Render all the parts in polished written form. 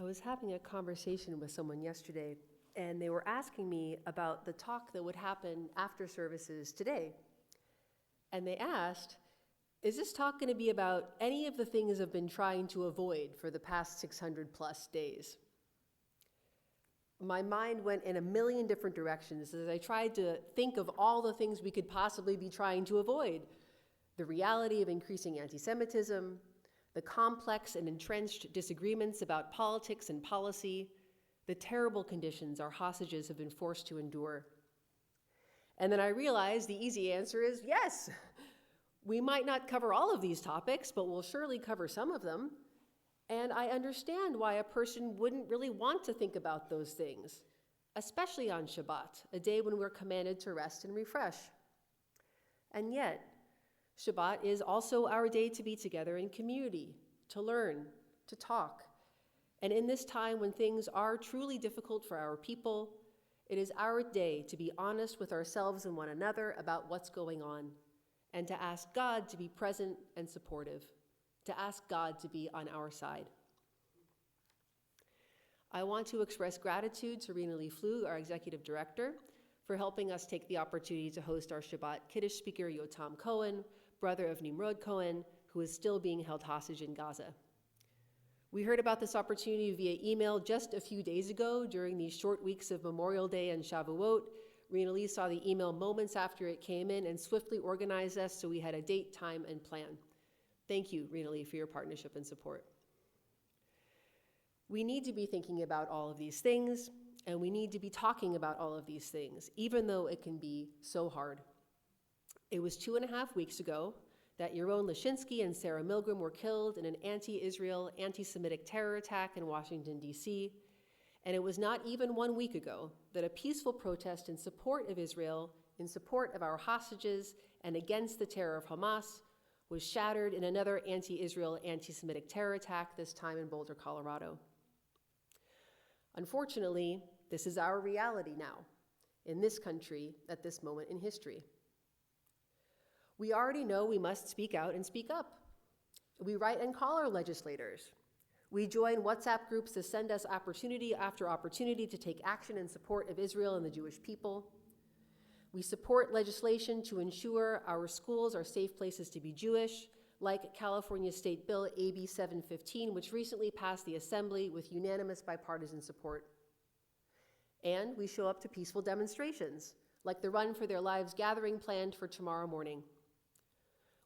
I was having a conversation with someone yesterday, and they were asking me about the talk that would happen after services today. And they asked, is this talk going to be about any of the things I've been trying to avoid for the past 600 plus days? My mind went in a million different directions as I tried to think of all the things we could possibly be trying to avoid. The reality of increasing anti-Semitism, the complex and entrenched disagreements about politics and policy, the terrible conditions our hostages have been forced to endure. And then I realized the easy answer is yes. We might not cover all of these topics, but we'll surely cover some of them. And I understand why a person wouldn't really want to think about those things, especially on Shabbat, a day when we're commanded to rest and refresh. And yet, Shabbat is also our day to be together in community, to learn, to talk. And in this time when things are truly difficult for our people, it is our day to be honest with ourselves and one another about what's going on, and to ask God to be present and supportive, to ask God to be on our side. I want to express gratitude to Rena Lee Flew, our executive director, for helping us take the opportunity to host our Shabbat Kiddush speaker, Yotam Cohen, brother of Nimrod Cohen, who is still being held hostage in Gaza. We heard about this opportunity via email just a few days ago during these short weeks of Memorial Day and Shavuot. Rena Lee saw the email moments after it came in and swiftly organized us so we had a date, time, and plan. Thank you, Rena Lee, for your partnership and support. We need to be thinking about all of these things, and we need to be talking about all of these things, even though it can be so hard. It was 2.5 weeks ago that Yaron Lashinsky and Sarah Milgram were killed in an anti-Israel, anti-Semitic terror attack in Washington, D.C., and it was not even 1 week ago that a peaceful protest in support of Israel, in support of our hostages, and against the terror of Hamas was shattered in another anti-Israel, anti-Semitic terror attack, this time in Boulder, Colorado. Unfortunately, this is our reality now, in this country, at this moment in history. We already know we must speak out and speak up. We write and call our legislators. We join WhatsApp groups to send us opportunity after opportunity to take action in support of Israel and the Jewish people. We support legislation to ensure our schools are safe places to be Jewish, like California State Bill AB 715, which recently passed the Assembly with unanimous bipartisan support. And we show up to peaceful demonstrations, like the Run for Their Lives gathering planned for tomorrow morning.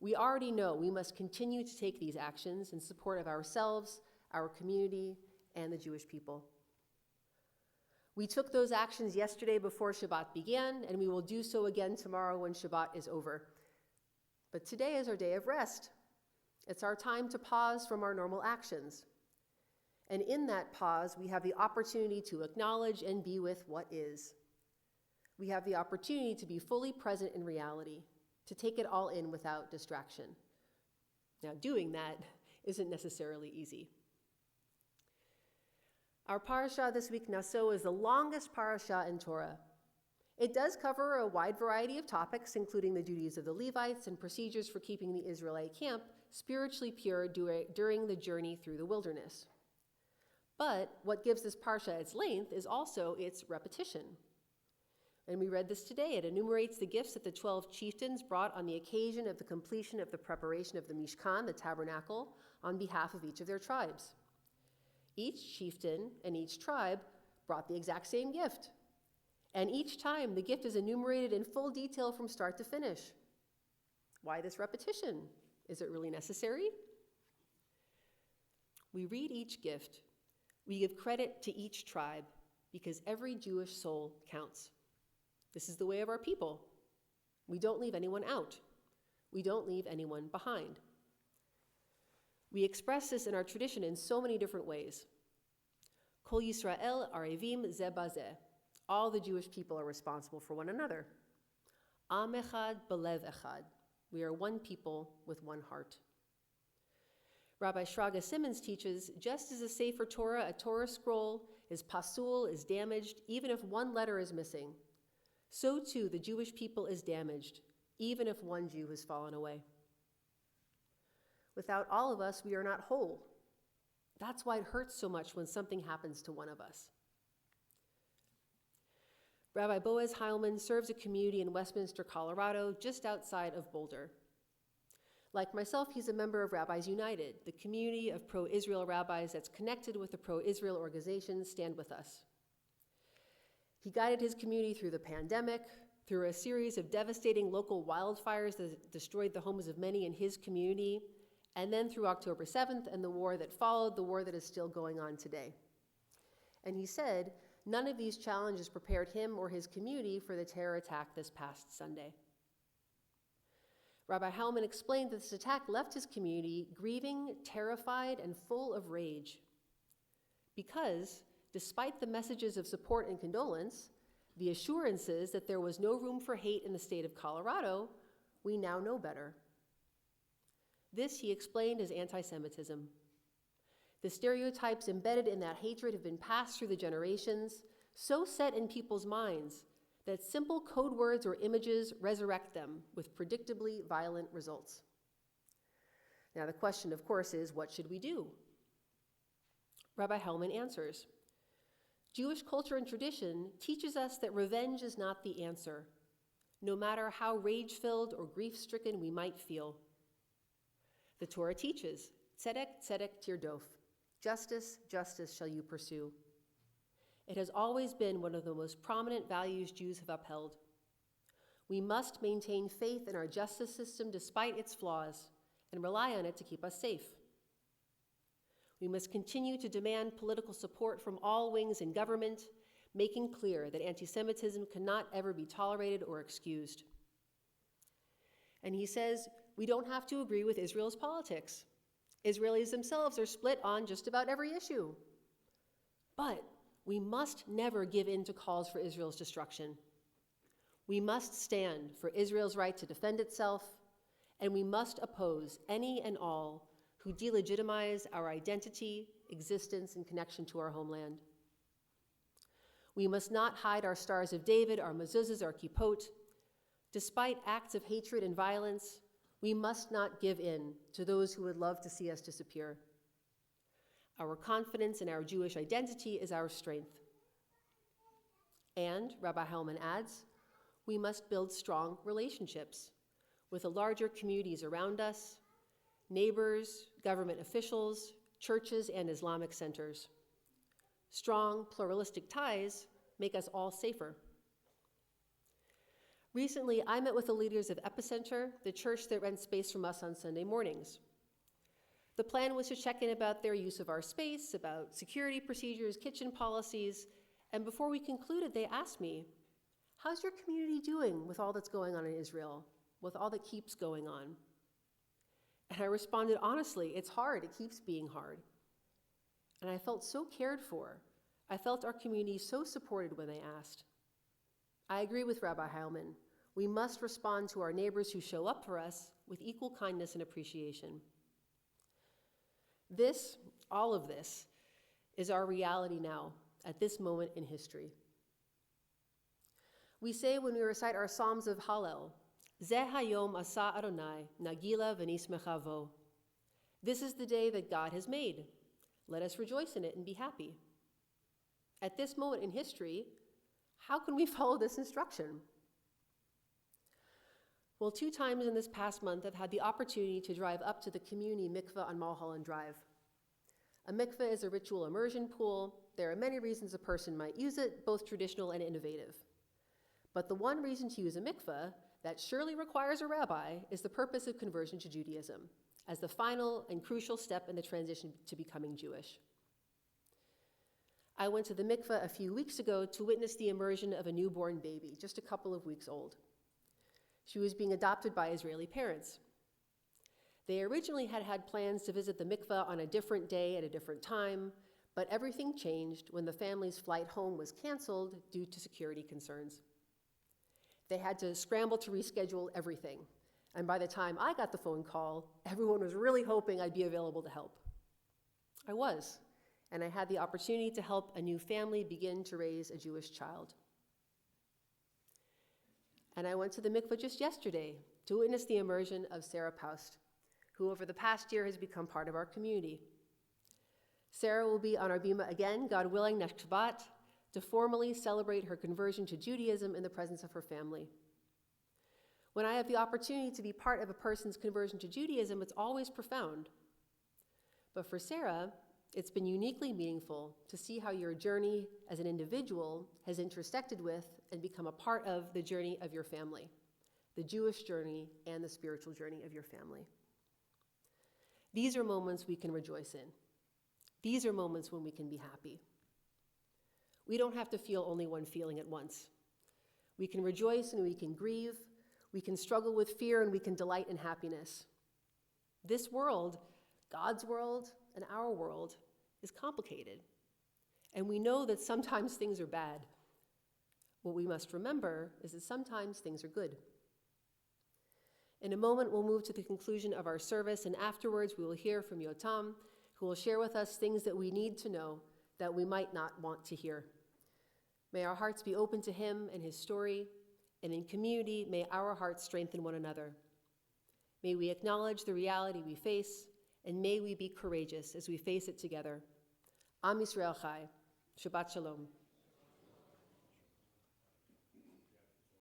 We already know we must continue to take these actions in support of ourselves, our community, and the Jewish people. We took those actions yesterday before Shabbat began, and we will do so again tomorrow when Shabbat is over. But today is our day of rest. It's our time to pause from our normal actions. And in that pause, we have the opportunity to acknowledge and be with what is. We have the opportunity to be fully present in reality, to take it all in without distraction. Now, doing that isn't necessarily easy. Our parasha this week, Naso, is the longest parasha in Torah. It does cover a wide variety of topics, including the duties of the Levites and procedures for keeping the Israelite camp spiritually pure during the journey through the wilderness. But what gives this parsha its length is also its repetition. And we read this today. It enumerates the gifts that the 12 chieftains brought on the occasion of the completion of the preparation of the Mishkan, the tabernacle, on behalf of each of their tribes. Each chieftain and each tribe brought the exact same gift. And each time, the gift is enumerated in full detail from start to finish. Why this repetition? Is it really necessary? We read each gift. We give credit to each tribe because every Jewish soul counts. This is the way of our people. We don't leave anyone out. We don't leave anyone behind. We express this in our tradition in so many different ways. Kol Yisrael arevim ze bazeh. All the Jewish people are responsible for one another. Am echad belev echad. We are one people with one heart. Rabbi Shraga Simmons teaches, just as a Sefer Torah, a Torah scroll, is pasul, is damaged, even if one letter is missing, so too the Jewish people is damaged, even if one Jew has fallen away. Without all of us, we are not whole. That's why it hurts so much when something happens to one of us. Rabbi Boaz Heilman serves a community in Westminster, Colorado, just outside of Boulder. Like myself, he's a member of Rabbis United, the community of pro-Israel rabbis that's connected with the pro-Israel organization Stand With Us. He guided his community through the pandemic, through a series of devastating local wildfires that destroyed the homes of many in his community, and then through October 7th and the war that followed, the war that is still going on today. And he said, none of these challenges prepared him or his community for the terror attack this past Sunday. Rabbi Heilman explained that this attack left his community grieving, terrified, and full of rage. Because, despite the messages of support and condolence, the assurances that there was no room for hate in the state of Colorado, we now know better. This, he explained, as anti-Semitism. The stereotypes embedded in that hatred have been passed through the generations, so set in people's minds that simple code words or images resurrect them with predictably violent results. Now the question, of course, is what should we do? Rabbi Heilman answers, Jewish culture and tradition teaches us that revenge is not the answer, no matter how rage-filled or grief-stricken we might feel. The Torah teaches, tzedek, tzedek tirdof, justice, justice shall you pursue. It has always been one of the most prominent values Jews have upheld. We must maintain faith in our justice system despite its flaws and rely on it to keep us safe. We must continue to demand political support from all wings in government, making clear that anti-Semitism cannot ever be tolerated or excused. And he says, we don't have to agree with Israel's politics. Israelis themselves are split on just about every issue. But we must never give in to calls for Israel's destruction. We must stand for Israel's right to defend itself, and we must oppose any and all who delegitimize our identity, existence, and connection to our homeland. We must not hide our stars of David, our mezuzahs, our kippot. Despite acts of hatred and violence, we must not give in to those who would love to see us disappear. Our confidence in our Jewish identity is our strength. And, Rabbi Heilman adds, we must build strong relationships with the larger communities around us, neighbors, government officials, churches, and Islamic centers. Strong, pluralistic ties make us all safer. Recently, I met with the leaders of Epicenter, the church that rents space from us on Sunday mornings. The plan was to check in about their use of our space, about security procedures, kitchen policies, and before we concluded, they asked me, how's your community doing with all that's going on in Israel, with all that keeps going on? And I responded, honestly, it's hard, it keeps being hard. And I felt so cared for. I felt our community so supported when they asked. I agree with Rabbi Heilman. We must respond to our neighbors who show up for us with equal kindness and appreciation. This, all of this, is our reality now, at this moment in history. We say when we recite our Psalms of Hallel, Zeh hayom asa Adonai, nagila v'nismecha vo. This is the day that God has made. Let us rejoice in it and be happy. At this moment in history, how can we follow this instruction? Well, 2 times in this past month, I've had the opportunity to drive up to the community mikveh on Mulholland Drive. A mikveh is a ritual immersion pool. There are many reasons a person might use it, both traditional and innovative. But the one reason to use a mikveh that surely requires a rabbi is the purpose of conversion to Judaism, as the final and crucial step in the transition to becoming Jewish. I went to the mikveh a few weeks ago to witness the immersion of a newborn baby, just a couple of weeks old. She was being adopted by Israeli parents. They originally had plans to visit the mikveh on a different day at a different time, but everything changed when the family's flight home was canceled due to security concerns. They had to scramble to reschedule everything, and by the time I got the phone call, everyone was really hoping I'd be available to help. I was, and I had the opportunity to help a new family begin to raise a Jewish child. And I went to the mikveh just yesterday to witness the immersion of Sarah Paust, who over the past year has become part of our community. Sarah will be on our bima again, God willing, next Shabbat, to formally celebrate her conversion to Judaism in the presence of her family. When I have the opportunity to be part of a person's conversion to Judaism, it's always profound. But for Sarah, it's been uniquely meaningful to see how your journey as an individual has intersected with and become a part of the journey of your family, the Jewish journey and the spiritual journey of your family. These are moments we can rejoice in. These are moments when we can be happy. We don't have to feel only one feeling at once. We can rejoice and we can grieve. We can struggle with fear and we can delight in happiness. This world, God's world and our world, is complicated. And we know that sometimes things are bad. What we must remember is that sometimes things are good. In a moment, we'll move to the conclusion of our service, and afterwards we will hear from Yotam, who will share with us things that we need to know that we might not want to hear. May our hearts be open to him and his story, and in community, may our hearts strengthen one another. May we acknowledge the reality we face, and may we be courageous as we face it together. Am Yisrael Chai. Shabbat Shalom.